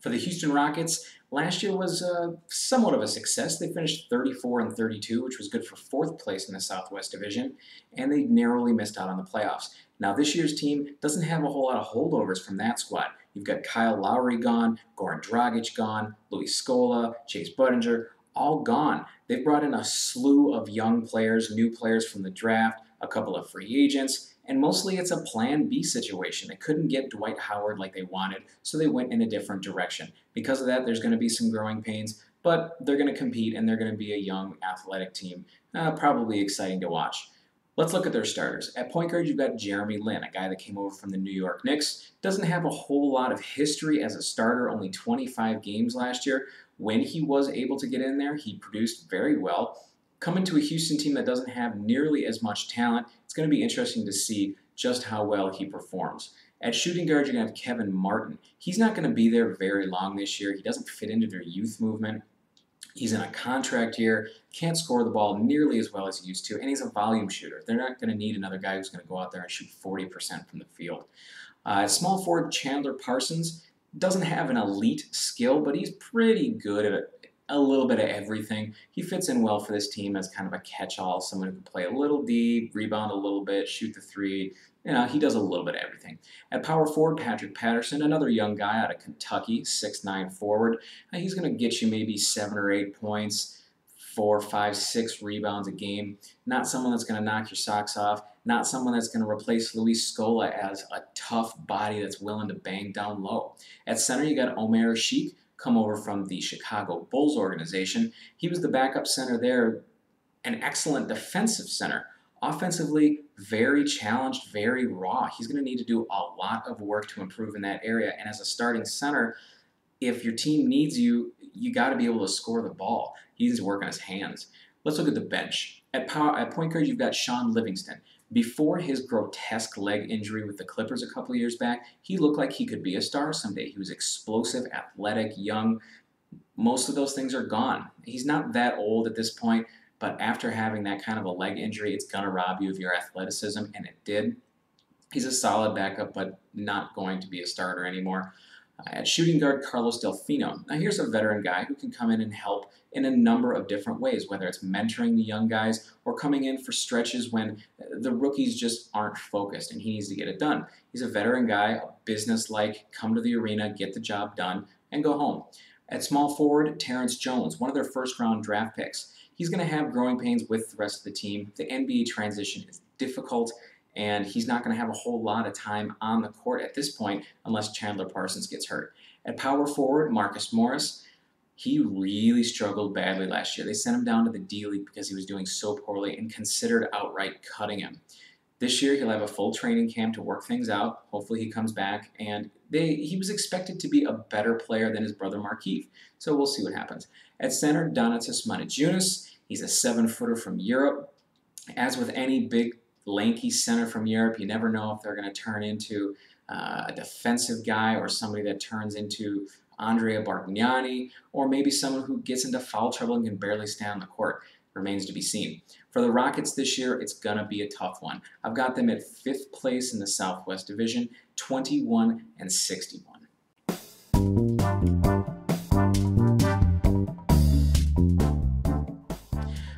For the Houston Rockets, last year was somewhat of a success. They finished 34-32, which was good for fourth place in the Southwest Division, and they narrowly missed out on the playoffs. Now, this year's team doesn't have a whole lot of holdovers from that squad. You've got Kyle Lowry gone, Goran Dragic gone, Luis Scola, Chase Budinger, all gone. They've brought in a slew of young players, new players from the draft, a couple of free agents, and mostly it's a plan B situation. They couldn't get Dwight Howard like they wanted, so they went in a different direction. Because of that, there's going to be some growing pains, but they're going to compete and they're going to be a young, athletic team. Probably exciting to watch. Let's look at their starters. At point guard, you've got Jeremy Lin, a guy that came over from the New York Knicks. Doesn't have a whole lot of history as a starter, only 25 games last year. When he was able to get in there, he produced very well. Coming to a Houston team that doesn't have nearly as much talent, it's going to be interesting to see just how well he performs. At shooting guard, you're going to have Kevin Martin. He's not going to be there very long this year. He doesn't fit into their youth movement. He's in a contract year, can't score the ball nearly as well as he used to, and he's a volume shooter. They're not going to need another guy who's going to go out there and shoot 40% from the field. Small forward Chandler Parsons doesn't have an elite skill, but he's pretty good at a little bit of everything. He fits in well for this team as kind of a catch-all, someone who can play a little deep, rebound a little bit, shoot the three. You know, he does a little bit of everything. At power forward, Patrick Patterson, another young guy out of Kentucky, 6'9" forward. He's going to get you maybe 7 or 8 points, 4, 5, 6 rebounds a game. Not someone that's going to knock your socks off. Not someone that's going to replace Luis Scola as a tough body that's willing to bang down low. At center, you got Omer Sheik, come over from the Chicago Bulls organization. He was the backup center there, an excellent defensive center. Offensively, very challenged, very raw. He's going to need to do a lot of work to improve in that area. And as a starting center, if your team needs you, you got to be able to score the ball. He needs to work on his hands. Let's look at the bench. At point guard, you've got Sean Livingston. Before his grotesque leg injury with the Clippers a couple years back, he looked like he could be a star someday. He was explosive, athletic, young. Most of those things are gone. He's not that old at this point, but after having that kind of a leg injury, it's going to rob you of your athleticism, and it did. He's a solid backup, but not going to be a starter anymore. At shooting guard, Carlos Delfino. Now here's a veteran guy who can come in and help in a number of different ways, whether it's mentoring the young guys or coming in for stretches when the rookies just aren't focused and he needs to get it done. He's a veteran guy, a business-like, come to the arena, get the job done, and go home. At small forward, Terrence Jones, one of their first-round draft picks. He's going to have growing pains with the rest of the team. The NBA transition is difficult, and he's not going to have a whole lot of time on the court at this point unless Chandler Parsons gets hurt. At power forward, Marcus Morris, he really struggled badly last year. They sent him down to the D-League because he was doing so poorly and considered outright cutting him. This year, he'll have a full training camp to work things out. Hopefully he comes back, and he was expected to be a better player than his brother Markieff, so we'll see what happens. At center, Donatas Manajunas, he's a 7-footer from Europe. As with any big lanky center from Europe, you never know if they're going to turn into a defensive guy or somebody that turns into Andrea Bargnani, or maybe someone who gets into foul trouble and can barely stay on the court. Remains to be seen. For the Rockets this year, it's going to be a tough one. I've got them at 5th place in the Southwest Division, 21-61.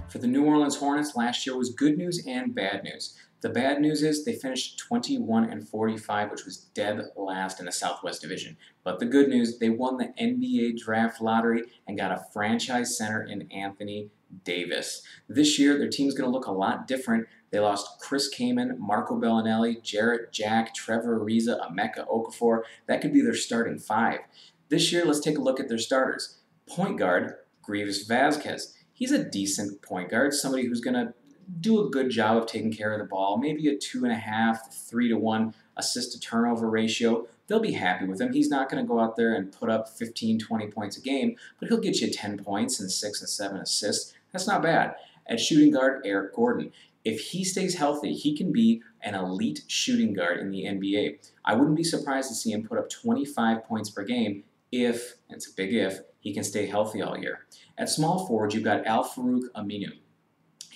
For the New Orleans Hornets, last year was good news and bad news. The bad news is they finished 21-45, which was dead last in the Southwest Division. But the good news, they won the NBA draft lottery and got a franchise center in Anthony Davis. This year, their team's going to look a lot different. They lost Chris Kaman, Marco Bellinelli, Jarrett Jack, Trevor Ariza, Emeka Okafor. That could be their starting 5. This year, let's take a look at their starters. Point guard, Grievous Vasquez. He's a decent point guard, somebody who's going to do a good job of taking care of the ball, maybe a 2.5 to 3-to-1 assist-to-turnover ratio. They'll be happy with him. He's not going to go out there and put up 15, 20 points a game, but he'll get you 10 points and 6 and 7 assists. That's not bad. At shooting guard, Eric Gordon. If he stays healthy, he can be an elite shooting guard in the NBA. I wouldn't be surprised to see him put up 25 points per game if, and it's a big if, he can stay healthy all year. At small forward, you've got Al-Farouq Aminu.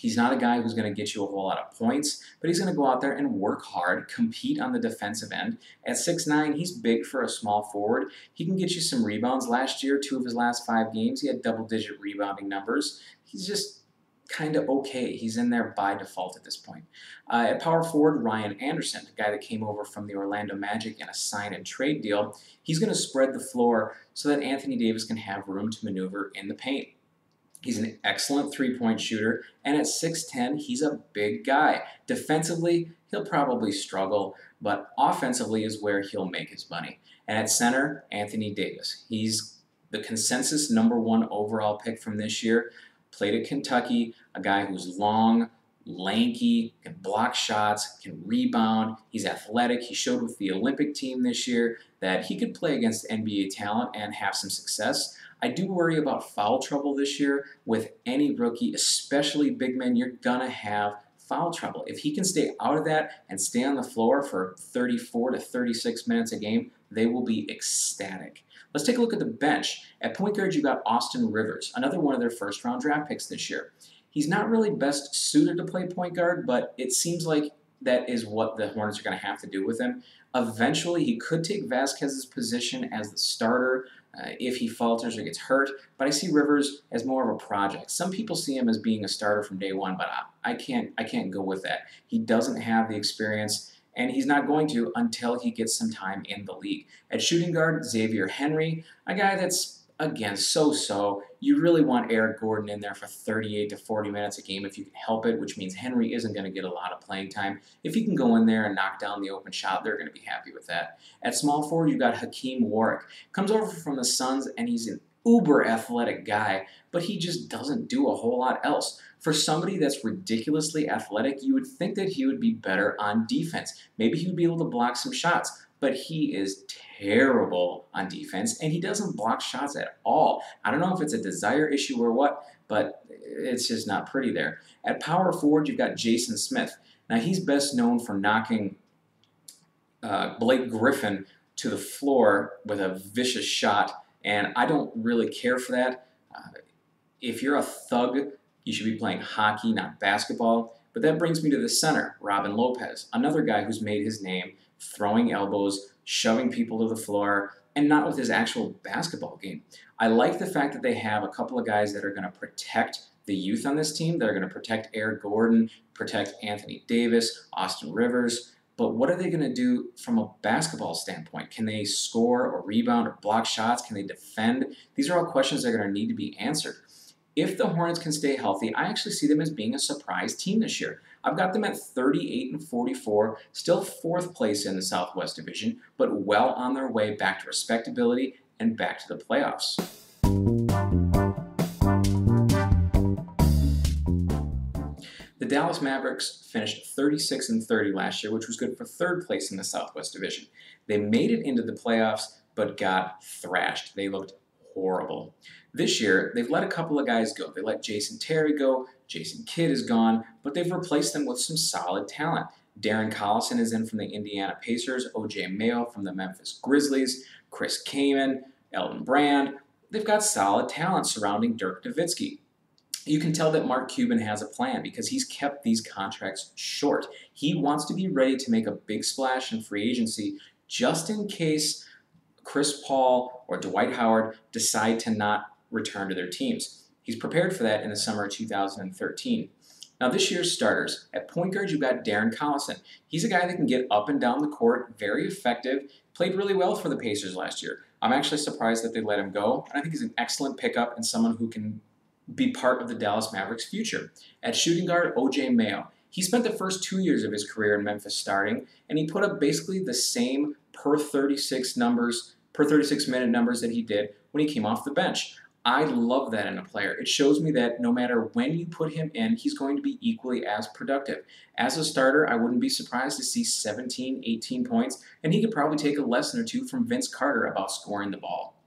He's not a guy who's going to get you a whole lot of points, but he's going to go out there and work hard, compete on the defensive end. At 6'9", he's big for a small forward. He can get you some rebounds. Last year, 2 of his last 5 games, he had double-digit rebounding numbers. He's just kind of okay. He's in there by default at this point. At power forward, Ryan Anderson, the guy that came over from the Orlando Magic in a sign-and-trade deal, he's going to spread the floor so that Anthony Davis can have room to maneuver in the paint. He's an excellent three-point shooter, and at 6'10", he's a big guy. Defensively, he'll probably struggle, but offensively is where he'll make his money. And at center, Anthony Davis. He's the consensus #1 overall pick from this year. Played at Kentucky, a guy who's long, lanky, can block shots, can rebound. He's athletic. He showed with the Olympic team this year that he could play against NBA talent and have some success. I do worry about foul trouble this year with any rookie, especially big men. You're going to have foul trouble. If he can stay out of that and stay on the floor for 34 to 36 minutes a game, they will be ecstatic. Let's take a look at the bench. At point guard, you got Austin Rivers, another one of their first-round draft picks this year. He's not really best suited to play point guard, but it seems like that is what the Hornets are going to have to do with him. Eventually, he could take Vasquez's position as the starter if he falters or gets hurt, but I see Rivers as more of a project. Some people see him as being a starter from day one, but I can't go with that. He doesn't have the experience, and he's not going to until he gets some time in the league. At shooting guard, Xavier Henry, a guy that's, again, so-so. You really want Eric Gordon in there for 38 to 40 minutes a game if you can help it, which means Henry isn't going to get a lot of playing time. If he can go in there and knock down the open shot, they're going to be happy with that. At small forward, you've got Hakeem Warwick. Comes over from the Suns, and he's an uber athletic guy, but he just doesn't do a whole lot else. For somebody that's ridiculously athletic, you would think that he would be better on defense. Maybe he would be able to block some shots, but he is terrible on defense, and he doesn't block shots at all. I don't know if it's a desire issue or what, but it's just not pretty there. At power forward, you've got Jason Smith. Now, he's best known for knocking Blake Griffin to the floor with a vicious shot, and I don't really care for that. If you're a thug, you should be playing hockey, not basketball. But that brings me to the center, Robin Lopez, another guy who's made his name throwing elbows, shoving people to the floor, and not with his actual basketball game. I like the fact that they have a couple of guys that are going to protect the youth on this team. They're going to protect Eric Gordon, protect Anthony Davis, Austin Rivers. But what are they going to do from a basketball standpoint? Can they score or rebound or block shots? Can they defend? These are all questions that are going to need to be answered. If the Hornets can stay healthy, I actually see them as being a surprise team this year. I've got them at 38-44, still 4th place in the Southwest Division, but well on their way back to respectability and back to the playoffs. The Dallas Mavericks finished 36-30 last year, which was good for 3rd place in the Southwest Division. They made it into the playoffs, but got thrashed. They looked horrible. This year, they've let a couple of guys go. They let Jason Terry go, Jason Kidd is gone, but they've replaced them with some solid talent. Darren Collison is in from the Indiana Pacers, O.J. Mayo from the Memphis Grizzlies, Chris Kaman, Elton Brand. They've got solid talent surrounding Dirk Nowitzki. You can tell that Mark Cuban has a plan because he's kept these contracts short. He wants to be ready to make a big splash in free agency just in case Chris Paul or Dwight Howard decide to not return to their teams. He's prepared for that in the summer of 2013. Now this year's starters, at point guard you've got Darren Collison. He's a guy that can get up and down the court, very effective, played really well for the Pacers last year. I'm actually surprised that they let him go, and I think he's an excellent pickup and someone who can be part of the Dallas Mavericks' future. At shooting guard, O.J. Mayo. He spent the first 2 years of his career in Memphis starting, and he put up basically the same per 36 minute numbers that he did when he came off the bench. I love that in a player. It shows me that no matter when you put him in, he's going to be equally as productive. As a starter, I wouldn't be surprised to see 17, 18 points, and he could probably take a lesson or two from Vince Carter about scoring the ball.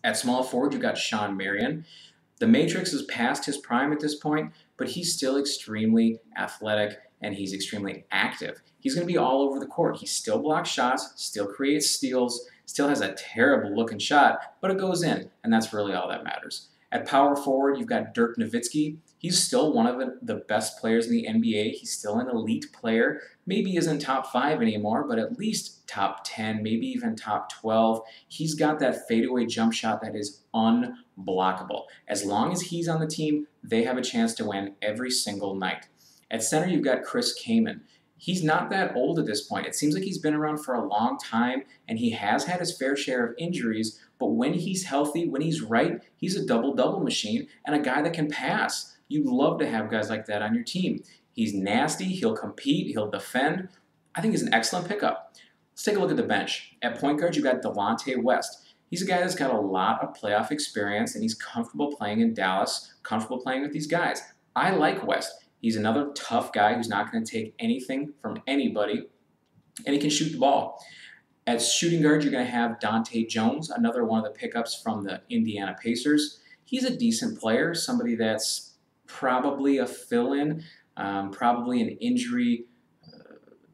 At small forward, you've got Sean Marion. The Matrix is past his prime at this point, but he's still extremely athletic and he's extremely active. He's going to be all over the court. He still blocks shots, still creates steals, still has a terrible looking shot, but it goes in, and that's really all that matters. At power forward, you've got Dirk Nowitzki. He's still one of the best players in the NBA. He's still an elite player. Maybe isn't top 5 anymore, but at least top 10, maybe even top 12. He's got that fadeaway jump shot that is unblockable. As long as he's on the team, they have a chance to win every single night. At center, you've got Chris Kaman. He's not that old at this point. It seems like he's been around for a long time, and he has had his fair share of injuries, but when he's healthy, when he's right, he's a double-double machine and a guy that can pass. You'd love to have guys like that on your team. He's nasty, he'll compete, he'll defend. I think he's an excellent pickup. Let's take a look at the bench. At point guard, you've got Delonte West. He's a guy that's got a lot of playoff experience, and he's comfortable playing in Dallas, comfortable playing with these guys. I like West. He's another tough guy who's not going to take anything from anybody, and he can shoot the ball. At shooting guard, you're going to have Dante Jones, another one of the pickups from the Indiana Pacers. He's a decent player, somebody that's probably a fill-in, probably an injury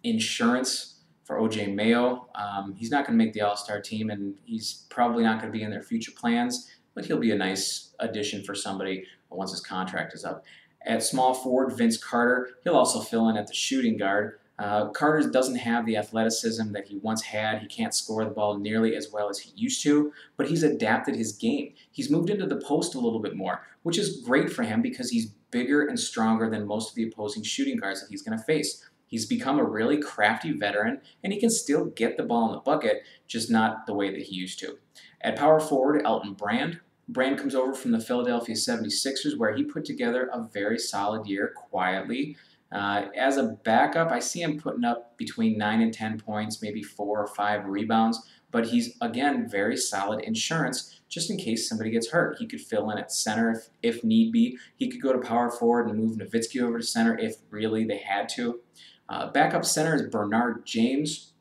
insurance for O.J. Mayo. He's not going to make the All-Star team, and he's probably not going to be in their future plans, but he'll be a nice addition for somebody once his contract is up. At small forward, Vince Carter. He'll also fill in at the shooting guard. Carter doesn't have the athleticism that he once had. He can't score the ball nearly as well as he used to, but he's adapted his game. He's moved into the post a little bit more, which is great for him because he's bigger and stronger than most of the opposing shooting guards that he's going to face. He's become a really crafty veteran, and he can still get the ball in the bucket, just not the way that he used to. At power forward, Elton Brand. Brand comes over from the Philadelphia 76ers, where he put together a very solid year quietly. As a backup, I see him putting up between 9 and 10 points, maybe 4 or 5 rebounds, but he's, again, very solid insurance just in case somebody gets hurt. He could fill in at center if need be. He could go to power forward and move Nowitzki over to center if really they had to. Backup center is Bernard James.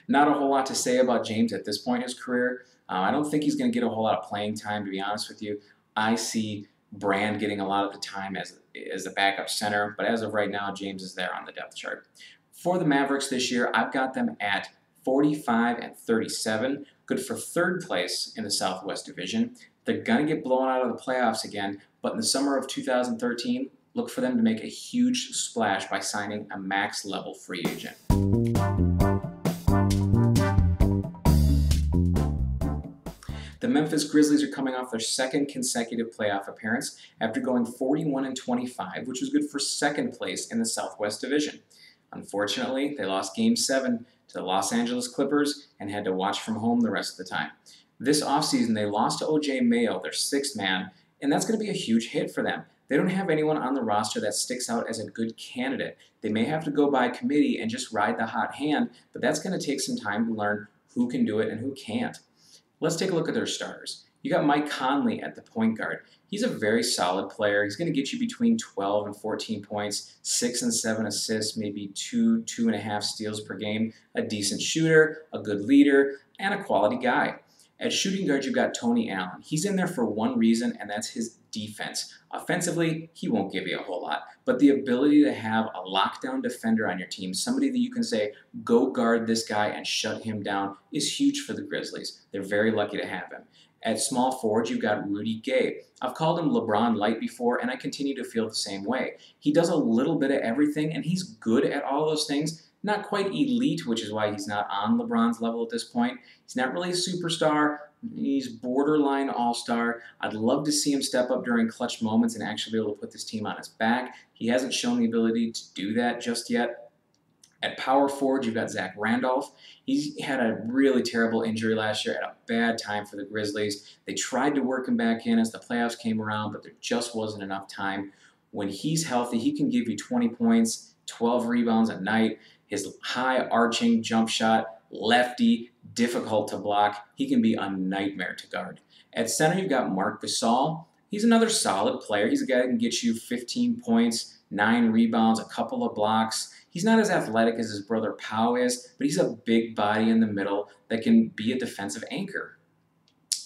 Not a whole lot to say about James at this point in his career. I don't think he's going to get a whole lot of playing time, to be honest with you. I see Brand getting a lot of the time as the backup center, but as of right now, James is there on the depth chart. For the Mavericks this year, I've got them at 45 and 37, good for third place in the Southwest Division. They're going to get blown out of the playoffs again, but in the summer of 2013, look for them to make a huge splash by signing a max-level free agent. The Memphis Grizzlies are coming off their second consecutive playoff appearance after going 41 and 25, which was good for second place in the Southwest Division. Unfortunately, they lost Game 7 to the Los Angeles Clippers and had to watch from home the rest of the time. This offseason, they lost to O.J. Mayo, their sixth man, and that's going to be a huge hit for them. They don't have anyone on the roster that sticks out as a good candidate. They may have to go by committee and just ride the hot hand, but that's going to take some time to learn who can do it and who can't. Let's take a look at their starters. You got Mike Conley at the point guard. He's a very solid player. He's going to get you between 12 and 14 points, 6 and 7 assists, maybe 2.5 steals per game. A decent shooter, a good leader, and a quality guy. At shooting guard, you've got Tony Allen. He's in there for one reason, and that's his defense. Offensively, he won't give you a whole lot, but the ability to have a lockdown defender on your team, somebody that you can say, go guard this guy and shut him down, is huge for the Grizzlies. They're very lucky to have him. At small forward, you've got Rudy Gay. I've called him LeBron Light before, and I continue to feel the same way. He does a little bit of everything, and he's good at all those things. Not quite elite, which is why he's not on LeBron's level at this point. He's not really a superstar. He's borderline all-star. I'd love to see him step up during clutch moments and actually be able to put this team on his back. He hasn't shown the ability to do that just yet. At power forward, you've got Zach Randolph. He's had a really terrible injury last year at a bad time for the Grizzlies. They tried to work him back in as the playoffs came around, but there just wasn't enough time. When he's healthy, he can give you 20 points, 12 rebounds a night. His high arching jump shot, lefty, difficult to block. He can be a nightmare to guard. At center, you've got Marc Gasol. He's another solid player. He's a guy that can get you 15 points, 9 rebounds, a couple of blocks. He's not as athletic as his brother Pau is, but he's a big body in the middle that can be a defensive anchor.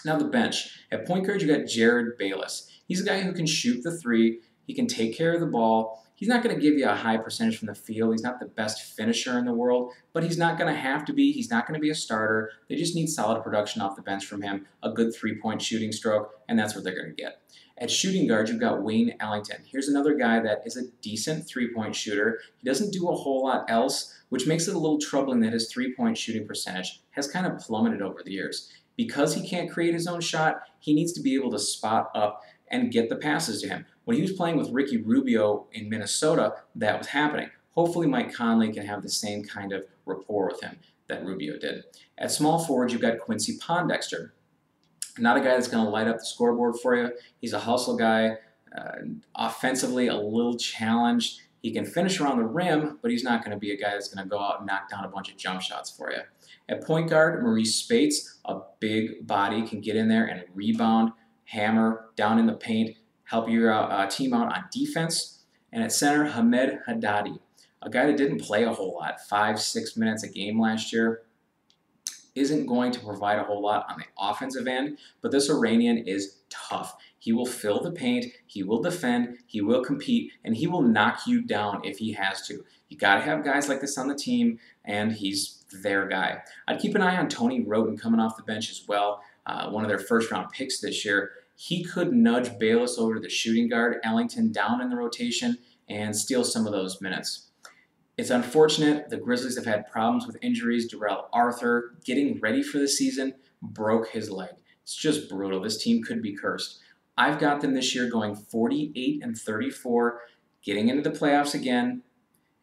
Now the bench. At point guard, you got Jared Bayless. He's a guy who can shoot the three. He can take care of the ball. He's not going to give you a high percentage from the field. He's not the best finisher in the world, but he's not going to have to be. He's not going to be a starter. They just need solid production off the bench from him, a good three-point shooting stroke, and that's what they're going to get. At shooting guard, you've got Wayne Ellington. Here's another guy that is a decent three-point shooter. He doesn't do a whole lot else, which makes it a little troubling that his three-point shooting percentage has kind of plummeted over the years. Because he can't create his own shot, he needs to be able to spot up and get the passes to him. When he was playing with Ricky Rubio in Minnesota, that was happening. Hopefully Mike Conley can have the same kind of rapport with him that Rubio did. At small forward, you've got Quincy Pondexter. Not a guy that's going to light up the scoreboard for you. He's a hustle guy, offensively a little challenged. He can finish around the rim, but he's not going to be a guy that's going to go out and knock down a bunch of jump shots for you. At point guard, Maurice Spates, a big body, can get in there and rebound, hammer, down in the paint, help your team out on defense. And at center, Hamed Haddadi, a guy that didn't play a whole lot, 5-6 minutes a game last year, isn't going to provide a whole lot on the offensive end, but this Iranian is tough. He will fill the paint, he will defend, he will compete, and he will knock you down if he has to. You got to have guys like this on the team, and he's their guy. I'd keep an eye on Tony Roten coming off the bench as well, one of their first-round picks this year. He could nudge Bayless over to the shooting guard, Ellington down in the rotation, and steal some of those minutes. It's unfortunate. The Grizzlies have had problems with injuries. Darrell Arthur, getting ready for the season, broke his leg. It's just brutal. This team could be cursed. I've got them this year going 48-34, getting into the playoffs again,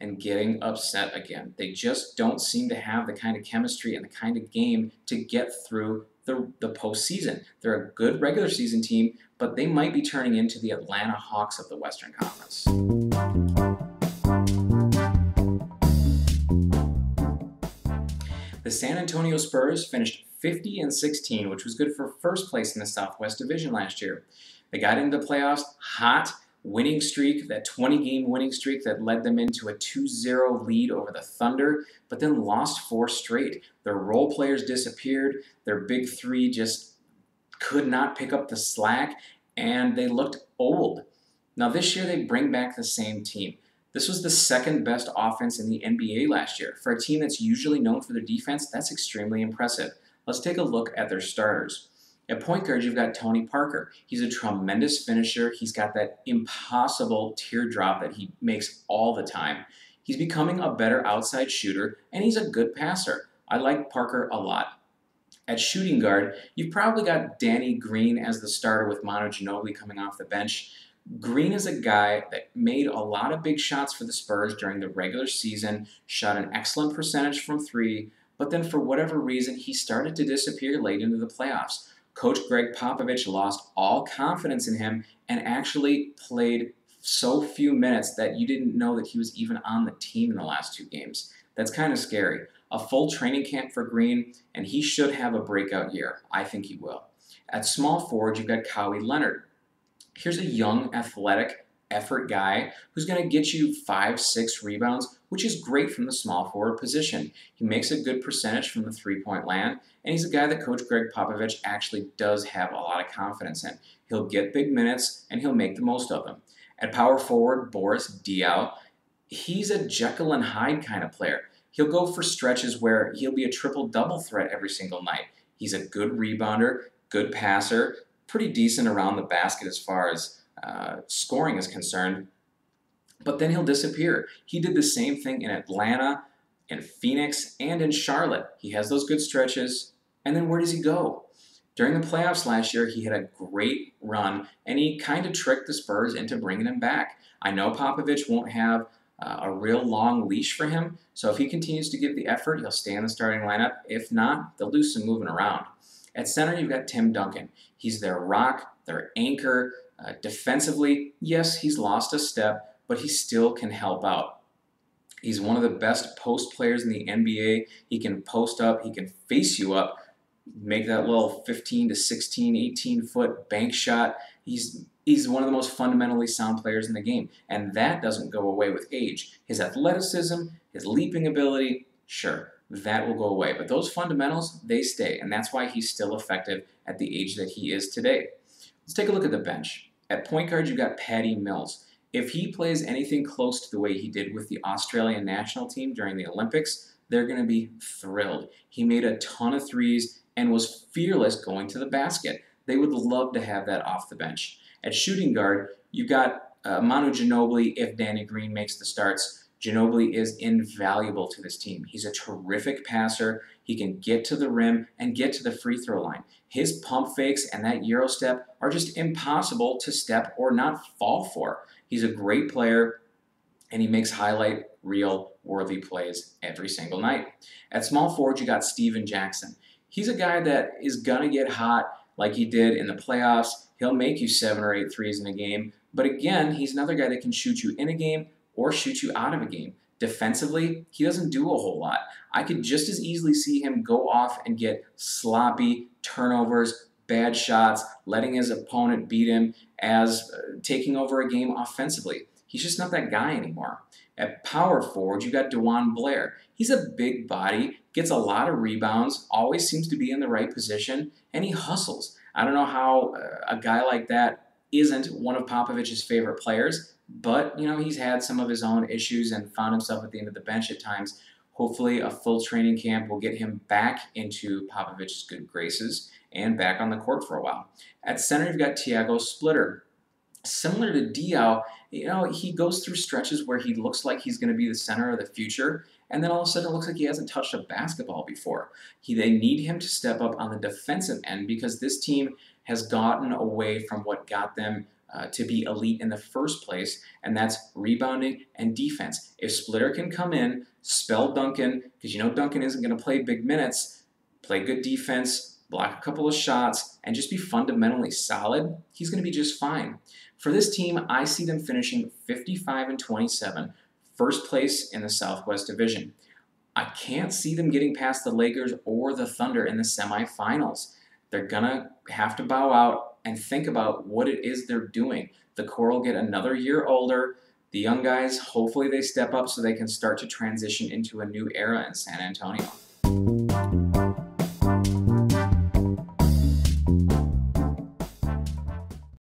and getting upset again. They just don't seem to have the kind of chemistry and the kind of game to get through the postseason. They're a good regular season team, but they might be turning into the Atlanta Hawks of the Western Conference. The San Antonio Spurs finished 50-16, which was good for first place in the Southwest Division last year. They got into the playoffs hot, winning streak, that 20-game winning streak that led them into a 2-0 lead over the Thunder, but then lost 4 straight. Their role players disappeared. Their big three just could not pick up the slack, and they looked old. Now this year they bring back the same team. This was the second best offense in the NBA last year. For a team that's usually known for their defense, that's extremely impressive. Let's take a look at their starters. At point guard, you've got Tony Parker. He's a tremendous finisher. He's got that impossible teardrop that he makes all the time. He's becoming a better outside shooter, and he's a good passer. I like Parker a lot. At shooting guard, you've probably got Danny Green as the starter with Manu Ginobili coming off the bench. Green is a guy that made a lot of big shots for the Spurs during the regular season, shot an excellent percentage from 3, but then for whatever reason, he started to disappear late into the playoffs. Coach Greg Popovich lost all confidence in him and actually played so few minutes that you didn't know that he was even on the team in the last 2 games. That's kind of scary. A full training camp for Green, and he should have a breakout year. I think he will. At small forward, you've got Kawhi Leonard. Here's a young, athletic, effort guy who's going to get you 5-6 rebounds, which is great from the small forward position. He makes a good percentage from the three-point land, and he's a guy that Coach Greg Popovich actually does have a lot of confidence in. He'll get big minutes, and he'll make the most of them. At power forward, Boris Diaw, he's a Jekyll and Hyde kind of player. He'll go for stretches where he'll be a triple-double threat every single night. He's a good rebounder, good passer, pretty decent around the basket as far as scoring is concerned, but then he'll disappear. He did the same thing in Atlanta, in Phoenix, and in Charlotte. He has those good stretches, and then where does he go? During the playoffs last year, he had a great run, and he kind of tricked the Spurs into bringing him back. I know Popovich won't have a real long leash for him, so if he continues to give the effort, he'll stay in the starting lineup. If not, they'll do some moving around. At center, you've got Tim Duncan. He's their rock, their anchor. Defensively, yes, he's lost a step, but he still can help out. He's one of the best post players in the NBA. He can post up, he can face you up, make that little 15 to 16, 18-foot bank shot. He's one of the most fundamentally sound players in the game, and that doesn't go away with age. His athleticism, his leaping ability, sure, that will go away. But those fundamentals, they stay, and that's why he's still effective at the age that he is today. Let's take a look at the bench. At point guard, you've got Patty Mills. If he plays anything close to the way he did with the Australian national team during the Olympics, they're going to be thrilled. He made a ton of threes and was fearless going to the basket. They would love to have that off the bench. At shooting guard, you've got Manu Ginobili if Danny Green makes the starts. Ginobili is invaluable to this team. He's a terrific passer. He can get to the rim and get to the free throw line. His pump fakes and that Euro step are just impossible to step or not fall for. He's a great player, and he makes highlight reel worthy plays every single night. At small forward, you got Steven Jackson. He's a guy that is going to get hot like he did in the playoffs. He'll make you 7 or 8 threes in a game. But again, he's another guy that can shoot you in a game or shoot you out of a game. Defensively, he doesn't do a whole lot. I could just as easily see him go off and get sloppy turnovers, bad shots, letting his opponent beat him as taking over a game offensively. He's just not that guy anymore. At power forward, you got DeJuan Blair. He's a big body, gets a lot of rebounds, always seems to be in the right position, and he hustles. I don't know how a guy like that isn't one of Popovich's favorite players, but he's had some of his own issues and found himself at the end of the bench at times. Hopefully a full training camp will get him back into Popovich's good graces and back on the court for a while. At center, you've got Thiago Splitter. Similar to Diaw, he goes through stretches where he looks like he's going to be the center of the future, and then all of a sudden it looks like he hasn't touched a basketball before. They need him to step up on the defensive end because this team has gotten away from what got them to be elite in the first place, and that's rebounding and defense. If Splitter can come in, spell Duncan, because Duncan isn't going to play big minutes, play good defense, block a couple of shots, and just be fundamentally solid, he's going to be just fine. For this team, I see them finishing 55-27, first place in the Southwest Division. I can't see them getting past the Lakers or the Thunder in the semifinals. They're going to have to bow out and think about what it is they're doing. The core will get another year older. The young guys, hopefully they step up so they can start to transition into a new era in San Antonio.